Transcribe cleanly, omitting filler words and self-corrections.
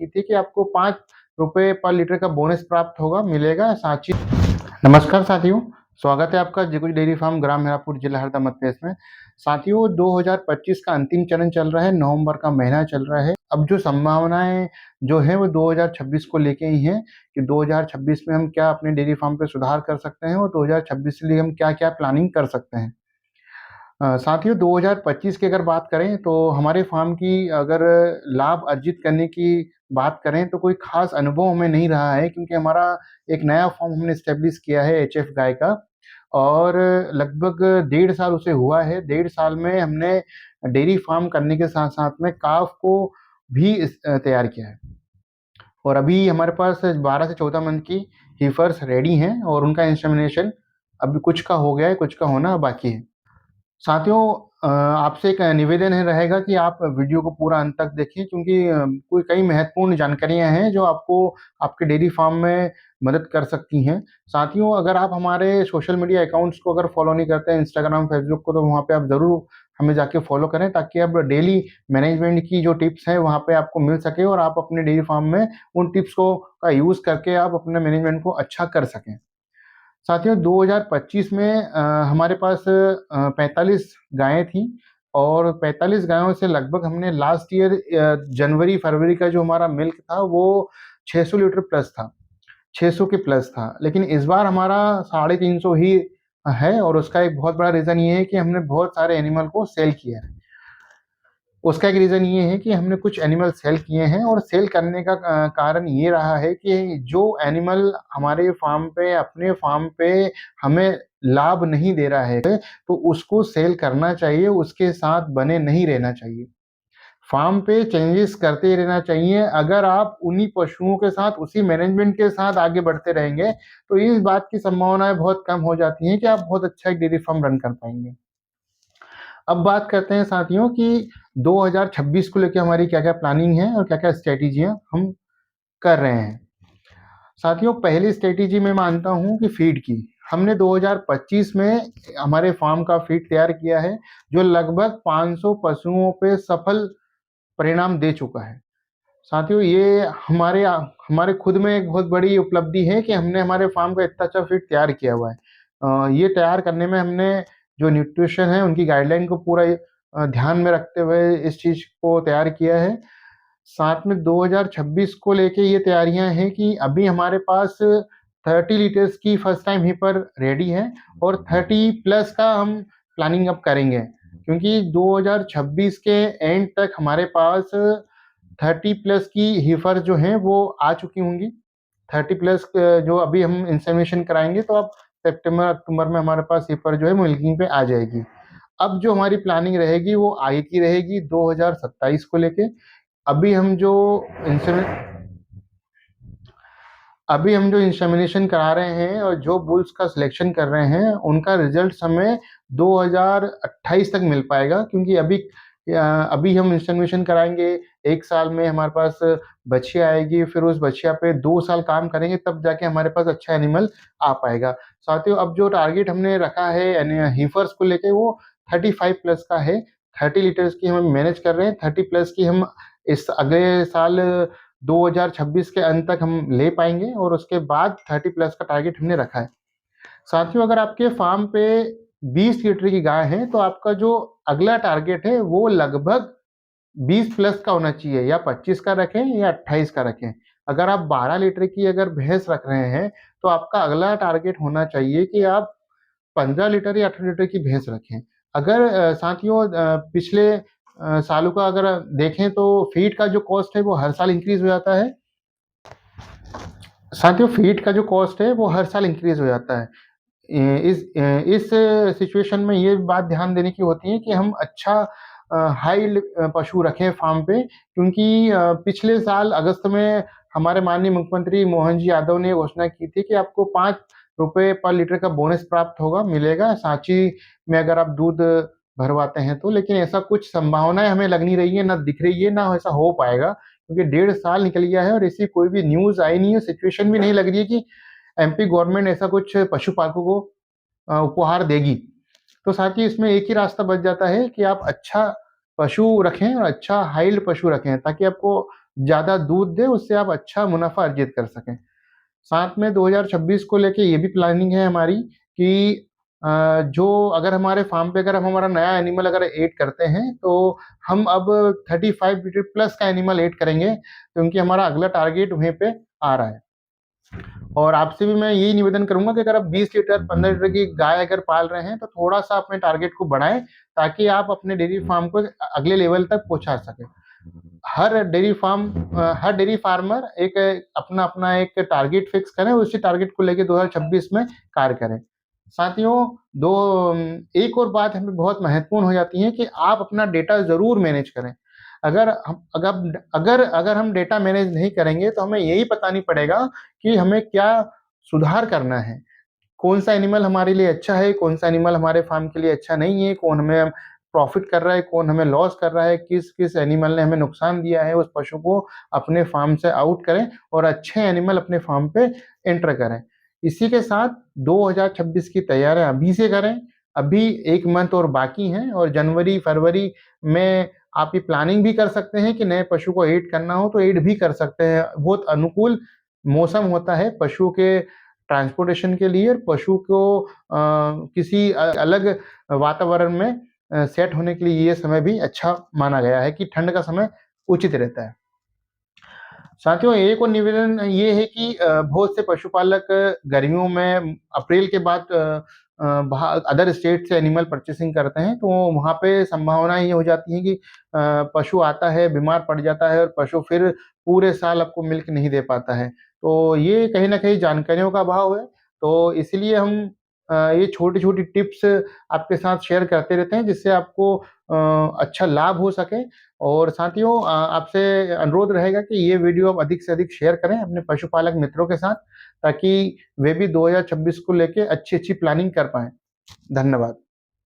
की थी कि आपको 5 रुपये पर लीटर का बोनस प्राप्त होगा, मिलेगा सांची। नमस्कार साथियों, स्वागत है आपका जिगुजी डेयरी फार्म ग्राम मीरापुर जिला हरदा मध्य प्रदेश में। साथियों 2025 का अंतिम चरण चल रहा है, नवंबर का महीना चल रहा है। अब जो संभावनाएं जो है वो 2026 को लेके ही हैं कि 2026 में हम क्या अपने डेयरी फार्म पे सुधार कर सकते हैं और 2026 के लिए हम क्या क्या प्लानिंग कर सकते हैं। साथियों 2025 की अगर बात करें तो हमारे फार्म की अगर लाभ अर्जित करने की बात करें तो कोई खास अनुभव हमें नहीं रहा है, क्योंकि हमारा एक नया फार्म हमने स्टेब्लिश किया है एचएफ गाय का, और लगभग 1.5 साल उसे हुआ है। 1.5 साल में हमने डेयरी फार्म करने के साथ साथ में काफ को भी तैयार किया है, और अभी हमारे पास 12 से 14 मंथ की हीफर्स रेडी हैं और उनका इंसेमिनेशन अभी कुछ का हो गया है, कुछ का होना बाकी है। साथियों आपसे एक निवेदन है रहेगा कि आप वीडियो को पूरा अंत तक देखें, क्योंकि कोई कई महत्वपूर्ण जानकारियां हैं जो आपको आपके डेयरी फार्म में मदद कर सकती हैं। साथियों अगर आप हमारे सोशल मीडिया अकाउंट्स को अगर फॉलो नहीं करते हैं, इंस्टाग्राम फेसबुक को, तो वहाँ पे आप ज़रूर हमें जाके फॉलो करें, ताकि अब डेली मैनेजमेंट की जो टिप्स हैं वहाँ पे आपको मिल सके और आप अपने डेयरी फार्म में उन टिप्स को का यूज़ करके आप अपने मैनेजमेंट को अच्छा कर सकें। साथियों 2025 में हमारे पास 45 गायें थी, और 45 गायों से लगभग हमने लास्ट ईयर जनवरी फरवरी का जो हमारा मिल्क था वो 600 लीटर प्लस था, 600 के प्लस था। लेकिन इस बार हमारा 350 ही है, और उसका एक बहुत बड़ा रीज़न ये है कि हमने बहुत सारे एनिमल को सेल किया है। उसका एक रीज़न ये है कि हमने कुछ एनिमल सेल किए हैं, और सेल करने का कारण ये रहा है कि जो एनिमल हमारे फार्म पे, अपने फार्म पे हमें लाभ नहीं दे रहा है, तो उसको सेल करना चाहिए, उसके साथ बने नहीं रहना चाहिए। फार्म पे चेंजेस करते रहना चाहिए। अगर आप उन्हीं पशुओं के साथ, उसी मैनेजमेंट के साथ आगे बढ़ते रहेंगे, तो इस बात की संभावनाएं बहुत कम हो जाती हैं कि आप बहुत अच्छा एक डेयरी फार्म रन कर पाएंगे। अब बात करते हैं साथियों कि 2026 को लेकर हमारी क्या क्या प्लानिंग है और क्या क्या स्ट्रेटेजियां हम कर रहे हैं। साथियों पहली स्ट्रेटेजी मैं मानता हूं कि फीड की। हमने 2025 में हमारे फार्म का फीड तैयार किया है, जो लगभग 500 पशुओं पे सफल परिणाम दे चुका है। साथियों ये हमारे हमारे खुद में एक बहुत बड़ी उपलब्धि है कि हमने हमारे फार्म का इतना अच्छा फीड तैयार किया हुआ है। ये तैयार करने में हमने जो न्यूट्रिशन है उनकी गाइडलाइन को पूरा ध्यान में रखते हुए इस चीज़ को तैयार किया है। साथ में 2026 को लेके ये तैयारियां हैं कि अभी हमारे पास 30 लीटर्स की फर्स्ट टाइम हीपर रेडी है, और 30 प्लस का हम प्लानिंग अब करेंगे, क्योंकि 2026 के एंड तक हमारे पास 30 प्लस की हीफर जो हैं वो आ चुकी होंगी। 30 प्लस जो अभी हम इंसेमिनेशन कराएंगे, तो अब सितंबर अक्टूबर में हमारे पास हीफर जो है मिल्किंग पे आ जाएगी। अब जो हमारी प्लानिंग रहेगी वो आगे की रहेगी 2027 को लेके। अभी हम जो इंसेमिन अभी हम जो इंसेमिनेशन करा रहे हैं और जो बुल्स का सिलेक्शन कर रहे हैं, उनका रिजल्ट हमें 2028 तक मिल पाएगा, क्योंकि अभी हम इंसेमिनेशन कराएंगे, 1 साल में हमारे पास बछिया आएगी, फिर उस बछिया पे 2 साल काम करेंगे, तब जाके हमारे पास अच्छा एनिमल आ पाएगा। साथियों अब जो टारगेट हमने रखा है हीफर्स को लेके वो 35 प्लस का है। 30 लीटर्स की हम मैनेज कर रहे हैं, 30 प्लस की हम इस अगले साल 2026 के अंत तक हम ले पाएंगे, और उसके बाद 30 प्लस का टारगेट हमने रखा है। साथियों अगर आपके फार्म पे 20 लीटर की गाय है, तो आपका जो अगला टारगेट है वो लगभग 20 प्लस का होना चाहिए, या 25 का रखें या 28 का रखें। अगर आप 12 लीटर की अगर भैंस रख रहे हैं, तो आपका अगला टारगेट होना चाहिए कि आप 15 लीटर या 18 लीटर की भैंस रखें। अगर साथियों पिछले सालों का अगर देखें, तो फीड का जो कॉस्ट है वो हर साल इंक्रीज हो जाता है। साथियों फीड का जो कॉस्ट है वो हर साल इंक्रीज हो जाता है। इस सिचुएशन में ये बात ध्यान देने की होती है कि हम अच्छा हाई पशु रखें फार्म पे, क्योंकि पिछले साल अगस्त में हमारे माननीय मुख्यमंत्री मोहन जी यादव ने घोषणा की थी कि आपको 5 रुपये पर लीटर का बोनस प्राप्त होगा, मिलेगा सांची में अगर आप दूध भरवाते हैं तो। लेकिन ऐसा कुछ संभावनाएं हमें लग नहीं रही है, ना दिख रही है, ना ऐसा हो पाएगा, क्योंकि 1.5 साल निकल गया है और ऐसी कोई भी न्यूज़ आई नहीं है, सिचुएशन भी नहीं लग रही है कि एमपी गवर्नमेंट ऐसा कुछ पशुपालकों को उपहार देगी। तो साथ ही इसमें एक ही रास्ता बच जाता है कि आप अच्छा पशु रखें और अच्छा हाइल्ड पशु रखें, ताकि आपको ज़्यादा दूध दे, उससे आप अच्छा मुनाफ़ा अर्जित कर सकें। साथ में 2026 को लेके ये भी प्लानिंग है हमारी कि जो अगर हमारे फार्म पे अगर हम हमारा नया एनिमल अगर ऐड करते हैं, तो हम अब 35 लीटर प्लस का एनिमल ऐड करेंगे, क्योंकि हमारा अगला टारगेट वहीं पे आ रहा है। और आपसे भी मैं यही निवेदन करूँगा कि अगर आप 20 लीटर, 15 लीटर की गाय अगर पाल रहे हैं, तो थोड़ा-सा अपने टारगेट को बढ़ाएँ, ताकि आप अपने डेयरी फार्म को अगले लेवल तक पहुँचा सकें। हर डेयरी फार्मर एक अपना-अपना एक टारगेट फिक्स करें, उसी टारगेट को लेके 2026 में कार्य करें। साथियों, एक और बात हमें बहुत महत्वपूर्ण हो जाती है कि आप अपना डेटा ज़रूर मैनेज करें। अगर हम डेटा मैनेज नहीं करेंगे, तो हमें यही पता नहीं पड़ेगा कि हमें क्या सुधार करना है। कौन-सा एनिमल हमारे लिए अच्छा है, कौन-सा एनिमल हमारे फार्म के लिए अच्छा नहीं है, कौन हमें प्रॉफ़िट कर रहा है, कौन हमें लॉस कर रहा है, किस-किस एनिमल ने हमें नुकसान दिया है, उस पशु को अपने फार्म से आउट करें और अच्छे एनिमल अपने फार्म पे एंटर करें। इसी के साथ 2026 की तैयारियाँ अभी से करें, अभी 1 मंथ और बाकी हैं और जनवरी-फरवरी में आप ये प्लानिंग भी कर सकते हैं कि नए पशु को ऐड करना हो, तो ऐड भी कर सकते हैं। बहुत अनुकूल मौसम होता है पशु के ट्रांसपोर्टेशन के लिए, और पशु को किसी अलग वातावरण में सेट होने के लिए ये समय भी अच्छा माना गया है कि ठंड का समय उचित रहता है। साथियों, एक और निवेदन ये है कि बहुत से पशुपालक गर्मियों में अप्रैल के बाद बाहर अदर स्टेट से एनिमल परचेसिंग करते हैं, तो वहाँ पे संभावना ये हो जाती है कि पशु आता है, बीमार पड़ जाता है और पशु फिर पूरे साल आपको मिल्क नहीं दे पाता है। तो ये कहीं न कहीं जानकारियों का अभाव है, तो इसलिए हम ये छोटी-छोटी टिप्स आपके साथ शेयर करते रहते हैं, जिससे आपको अच्छा लाभ हो सके। और साथियों, आपसे अनुरोध रहेगा कि ये वीडियो आप अधिक से अधिक शेयर करें अपने पशुपालक मित्रों के साथ, ताकि वे भी 2026 को लेके अच्छी-अच्छी प्लानिंग कर पाएँ। धन्यवाद।